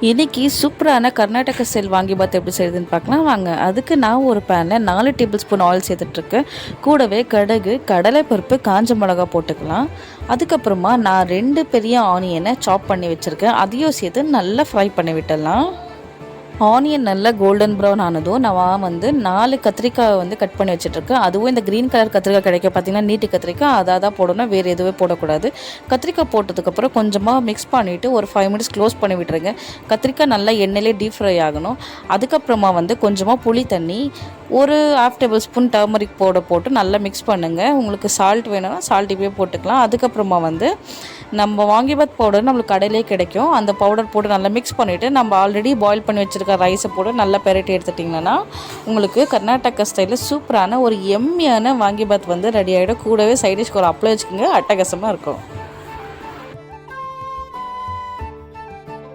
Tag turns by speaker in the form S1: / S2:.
S1: இன்றைக்கி சூப்பரான கர்நாடக ஸ்டைல் வாங்கிபாத் எப்படி செய்யுதுன்னு பார்க்கலாம் வாங்க. அதுக்கு நான் ஒரு பேனில் 4 டேபிள் ஸ்பூன் ஆயில் சேர்த்துட்ருக்கேன். கூடவே கடுகு, கடலைப்பருப்பு, காஞ்ச மிளகா போட்டுக்கலாம். அதுக்கப்புறமா நான் 2 பெரிய ஆனியனை சாப் பண்ணி வச்சுருக்கேன். அதையும் சேர்த்து நல்லா ஃப்ரை பண்ணி விட்டுடலாம். ஆனியன் நல்லா கோல்டன் ப்ரௌன் ஆனதும் நான் 4 கத்திரிக்காய் கட் பண்ணி வச்சுட்ருக்கேன். அதுவும் இந்த க்ரீன் கலர் கத்திரிக்காய் கிடைக்க பார்த்திங்கன்னா நீட்டு கத்திரிக்காய், அதாக தான் போடணும், வேறு எதுவே போடக்கூடாது. கத்திரிக்காய் போட்டதுக்கப்புறம் கொஞ்சமாக மிக்ஸ் பண்ணிவிட்டு ஒரு 5 மினிட்ஸ் க்ளோஸ் பண்ணி விட்டுருங்க. கத்திரிக்காய் நல்லா எண்ணெயிலே டீப் ஃப்ரை ஆகணும். அதுக்கப்புறமா கொஞ்சமாக புளி தண்ணி, ஒரு 1/2 டேபிள் ஸ்பூன் டர்மரிக் பவுடர் போட்டு நல்லா மிக்ஸ் பண்ணுங்கள். உங்களுக்கு சால்ட் வேணும்னா சால்ட் இப்போயே போட்டுக்கலாம். அதுக்கப்புறமா நம்ம வாங்கிபாத் பவுடர் நம்மளுக்கு கடையிலே கிடைக்கும். அந்த பவுடர் போட்டு நல்லா மிக்ஸ் பண்ணிவிட்டு நம்ம ஆல்ரெடி பாயில் பண்ணி வச்சுருக்க ரைஸை போட்டு நல்லா பெரட்டி எடுத்துட்டிங்கன்னா உங்களுக்கு கர்நாடகா ஸ்டைலில் சூப்பரான ஒரு எம்மியான வாங்கிபாத் ரெடி ஆகிடும். கூடவே சைடிஷ்க்கு ஒரு அப்பளம் வச்சுக்கோங்க, அட்டகாசமாக இருக்கும்.